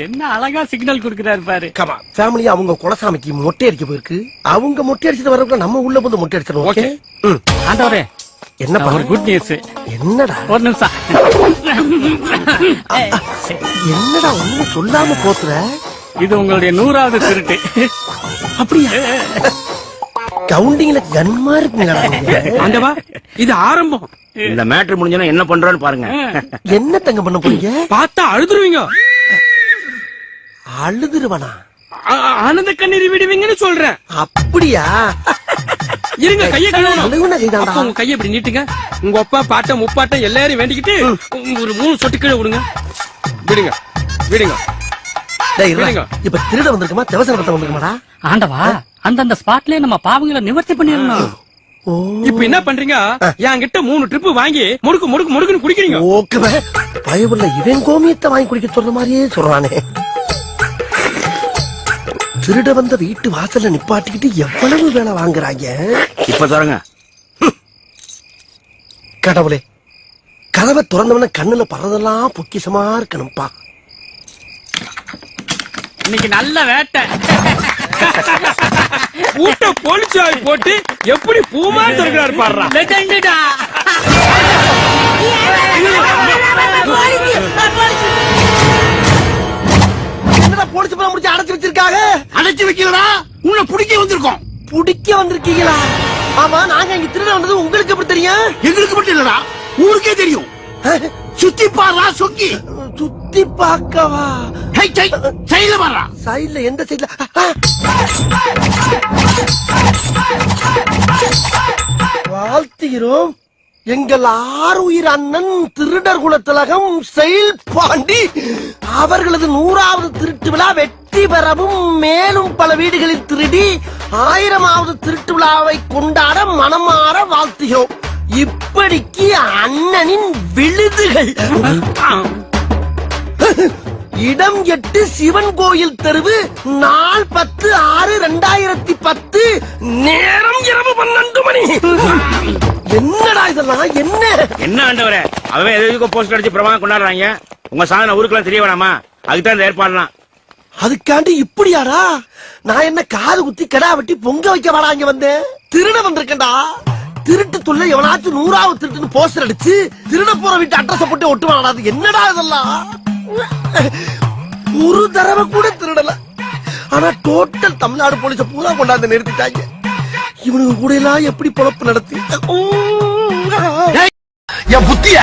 என்ன அழகா சிக்னல் குடுக்குறாரு பாரு. கமா ஃபேமிலி அவங்க குலசாமிக்கு மொட்டை அடிக்க போயிருக்கு. அவங்க மொட்டை அடிச்சிட்டு வரப்ப நம்ம உள்ள வந்து மொட்டை அடிச்சிடும். ஓகே ஆண்டவரே என்ன ஒரு குட் நியூஸ். என்னடா ஒரு நிமிஷம். என்னடா ஒண்ணும் சொல்லாம போத்துற? இது உங்களுடைய 100வது திருட்டு. அப்படியா? கவுண்டிங்ல கன்மா இருக்குங்களா? ஆண்டவா இது ஆரம்பம். இந்த மேட்ரு முடிஞ்சா என்ன பண்றோன்னு பாருங்க. என்ன தங்க பண்ண போறீங்க? பார்த்தா அழுதுருவீங்க. அழுதுருவனா? ஆனந்த கண்ணீர் விடுவீங்கன்னு சொல்றேன். அப்படியா? இருங்க கையை கழுவணும். உங்க கையை இப்படி நீட்டுங்க. உங்க அப்பா பாட்ட முப்பாட்ட எல்லாரையும் வேண்டிக்கிட்டு ஒரு 3 சொட்டு கீழே விடுங்க. விடுங்க விடுங்க. இப்ப திருட வந்திருக்குமா தேவசன வந்திருக்குமாடா? ஆண்டவா அந்த ஸ்பாட்லயே நம்ம பாவங்களை நிவர்த்தி பண்ணிடணும். இப்ப என்ன பண்றீங்க? என்கிட்ட 3 ட்ரிப் வாங்கி முடுக்கு முடுக்கு முடுக்குன்னு குடிக்கிறீங்க. ஓகே பயவுள்ள இவன் கோமியத்தை வாங்கி குடிக்க சொல்ற மாதிரியே சொல்றானே. திருட வந்த வீட்டு வாசல்ல நிப்பாட்டிக்கிட்டு எவ்வளவு வேலை வாங்குறாங்க. இப்ப தரங்க. கடவுளே கதவை திறந்தவன கண்ணுல பறதெல்லாம் பொக்கிசமா இருக்கணும்பா. இன்னைக்கு நல்ல வேட்டை. கூட்ட போலீஸாய் போட்டு எப்படி பூமா திறக்கிறாரு பாடுறா. லெஜெண்டா. என்னடா போலீஸ் பணம் முடிச்சு அடைச்சு வச்சிருக்காங்க? அடைச்சு வைக்கலடா, உன்னை புடிக்க வந்திருக்கோம். புடிக்க வந்திருக்கீங்களா? ஆமா நாங்க இங்க திருட வந்தது உங்களுக்கு எப்படி தெரியும்? எங்களுக்கு மட்டும் இல்லடா, ஊருக்கே தெரியும். சுத்தி பாரா சொக்கி. சுத்தி பார்க்கவா? சைடுல பாரா. சைடுல எந்த சைடுல? வாழ்த்துகிறோம் எங்கள் 6 உயிர் அண்ணன் திருடர் குலத்திலகம் செயல் பாண்டி அவர்களது 100வது திருட்டு விழா வெற்றி பெறவும் மேலும் பல வீடுகளில் திருடி 1000வது திருட்டு விழாவை கொண்டாட மனமாற வாழ்த்துகிறோம். இப்படிக்கு அண்ணனின் விழுதுகள். இடம் 8 சிவன் கோயில் தெருவு, நாள் 10/6/2010, நேரம் இரவு 12 மணி. என்னடா இதெல்லாம்? என்ன ஆண்டவரே, அவன் எதுக்கு போஸ்ட் அடிச்சு பிரமாதம் கொண்டாடுறாங்க. உங்க சாதனை ஊருக்குலாம் தெரிய வேணாமா? அதுக்குதான் இந்த ஏற்பாடுலாம். அதுக்காண்டி இப்படியாடா? நான் என்ன காது குத்தி கடா வெட்டி பொங்க வைக்க வாடா இங்க வந்தேன். திருட வந்திருக்கேன்டா. திருட்டு துள்ள எவனாச்சும் 100வது திருட்டுன்னு போஸ்டர் அடிச்சு திருட போற வீட்டு அட்ரஸ் போட்டு ஒட்டுவாடா. என்னடா இதெல்லாம்? ஒரு தடவை கூட திருடல. ஆனா டோட்டல் தமிழ்நாடு போலீஸ பூரா கொண்டாந்து நிறுத்திட்டாங்க. இவனுக்கு கூட எல்லாம் எப்படி பொழப்பு நடத்தி என் புத்திய